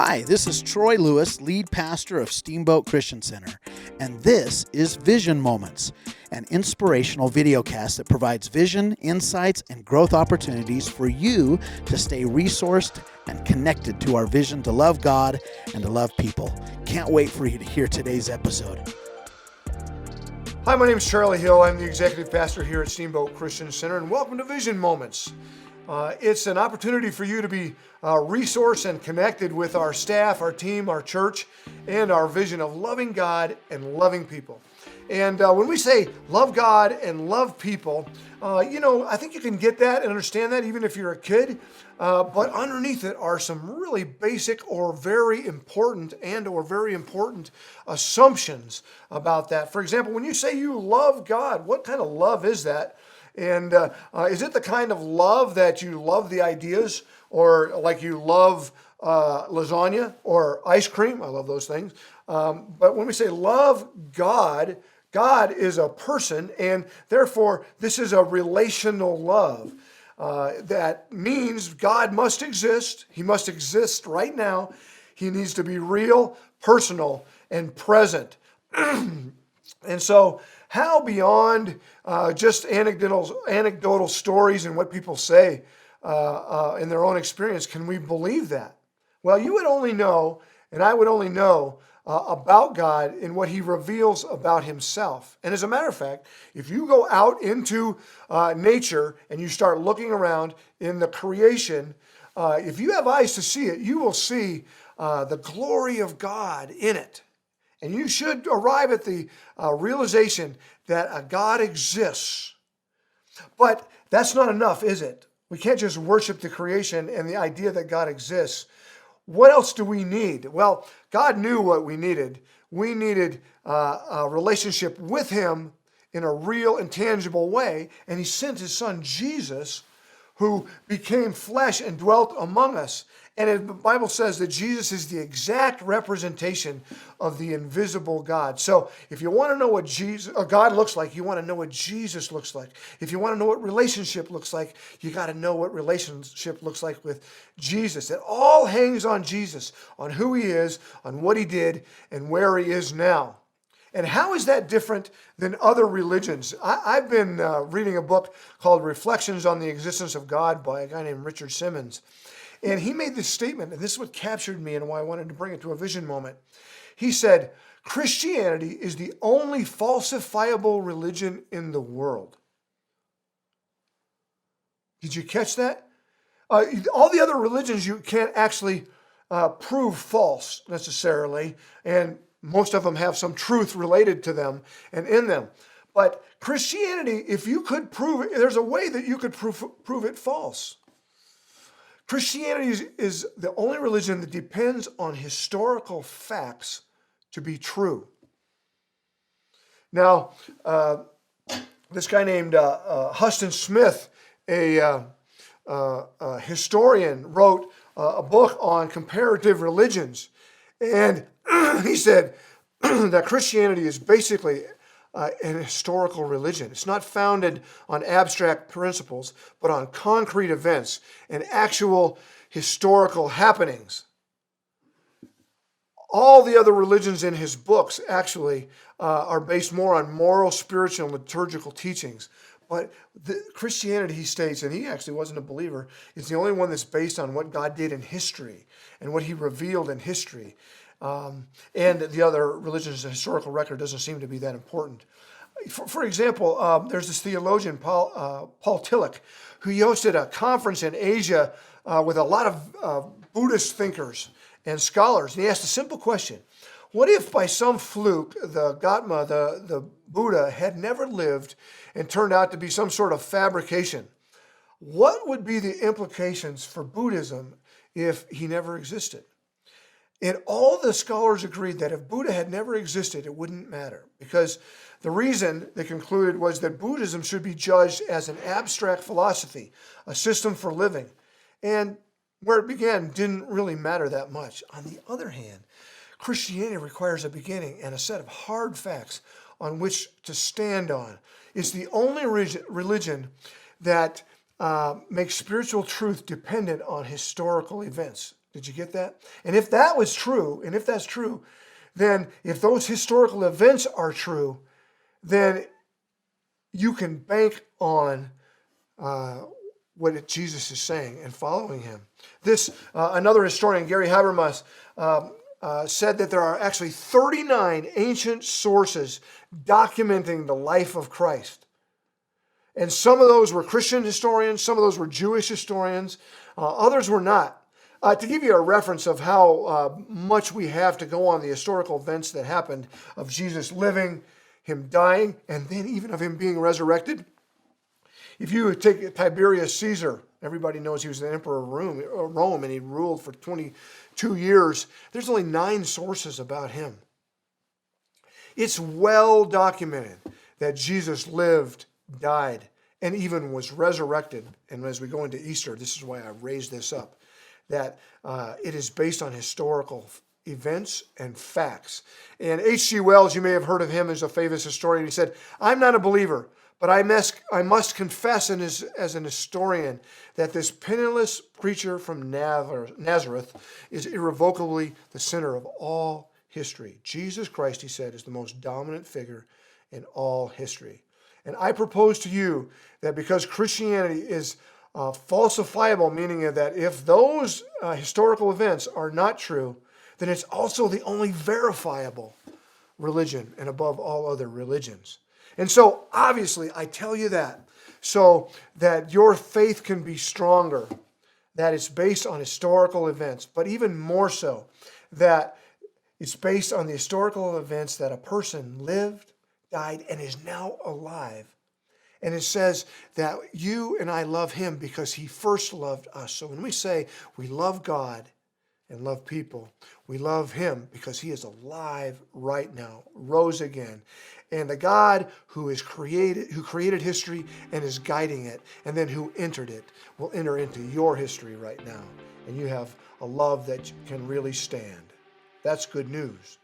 Hi, this is Troy Lewis, lead pastor of Steamboat Christian Center, and this is Vision Moments, an inspirational videocast that provides vision, insights, and growth opportunities for you to stay resourced and connected to our vision to love God and to love people. Can't wait for you to hear today's episode. Hi, my name is Charley Hill. I'm the executive pastor here at Steamboat Christian Center, and welcome to Vision Moments. It's an opportunity for you to be resourced and connected with our staff, our team, our church, and our vision of loving God and loving people. And when we say love God and love people, I think you can get that and understand that even if you're a kid. But underneath it are some really basic or very important assumptions about that. For example, when you say you love God, what kind of love is that? And is it the kind of love that you love the ideas, or like you love lasagna or ice cream? I love those things. But when we say love God, God is a person, and therefore this is a relational love. That means God must exist. He must exist right now. He needs to be real, personal, and present. And so how beyond just anecdotal stories and what people say in their own experience can we believe that? Well, you would only know, and I would only know about God in what he reveals about himself. And as a matter of fact, if you go out into nature and you start looking around in the creation, if you have eyes to see it, you will see the glory of God in it. And you should arrive at the realization that a God exists. But that's not enough, is it? We can't just worship the creation and the idea that God exists. What else do we need? Well, God knew what we needed. We needed a relationship with him in a real and tangible way. And he sent his son Jesus, who became flesh and dwelt among us. And the Bible says that Jesus is the exact representation of the invisible God. So if you want to know what God looks like, you want to know what Jesus looks like. If you want to know what relationship looks like, you got to know what relationship looks like with Jesus. It all hangs on Jesus, on who he is, on what he did, and where he is now. And how is that different than other religions? I've been reading a book called Reflections on the Existence of God by a guy named Richard Simmons. And he made this statement, and this is what captured me and why I wanted to bring it to a vision moment. He said, Christianity is the only falsifiable religion in the world. Did you catch that? All the other religions you can't actually prove false necessarily, and most of them have some truth related to them and in them. But Christianity, if you could prove it, there's a way that you could prove it false. Christianity is the only religion that depends on historical facts to be true. Now, this guy named Huston Smith, a historian, wrote a book on comparative religions. And he said that Christianity is basically an historical religion. It's not founded on abstract principles, but on concrete events and actual historical happenings. All the other religions in his books actually are based more on moral, spiritual, and liturgical teachings. But Christianity, he states, and he actually wasn't a believer, is the only one that's based on what God did in history and what he revealed in history. And the other religions' historical record doesn't seem to be that important. For example, there's this theologian, Paul Tillich, who hosted a conference in Asia with a lot of Buddhist thinkers and scholars. And he asked a simple question. What if by some fluke the Gautama, the Buddha, had never lived and turned out to be some sort of fabrication? What would be the implications for Buddhism if he never existed? And all the scholars agreed that if Buddha had never existed, it wouldn't matter. Because the reason they concluded was that Buddhism should be judged as an abstract philosophy, a system for living. And where it began didn't really matter that much. On the other hand, Christianity requires a beginning and a set of hard facts on which to stand on. It's the only religion that makes spiritual truth dependent on historical events. Did you get that? And if that was true, and if that's true, then if those historical events are true, then you can bank on what Jesus is saying and following him. This another historian, Gary Habermas, said that there are actually 39 ancient sources documenting the life of Christ. And some of those were Christian historians, some of those were Jewish historians, others were not. To give you a reference of how much we have to go on the historical events that happened of Jesus living, him dying, and then even of him being resurrected. If you take Tiberius Caesar, everybody knows he was the emperor of Rome, and he ruled for 22 years. There's only 9 sources about him. It's well documented that Jesus lived, died, and even was resurrected. And as we go into Easter, this is why I raised this up, that it is based on historical events and facts. And H.G. Wells, you may have heard of him as a famous historian. He said, "I'm not a believer, but I must confess as an historian that this penniless preacher from Nazareth is irrevocably the center of all history. Jesus Christ," he said, "is the most dominant figure in all history. And I propose to you that because Christianity is falsifiable, meaning that if those historical events are not true, then it's also the only verifiable religion and above all other religions." And so, obviously, I tell you that so that your faith can be stronger, that it's based on historical events, but even more so, that it's based on the historical events that a person lived, died, and is now alive. And it says that you and I love him because he first loved us. So when we say we love God and love people, we love him because he is alive right now, rose again. And the God who created history and is guiding it, and then who entered it, will enter into your history right now. And you have a love that can really stand. That's good news.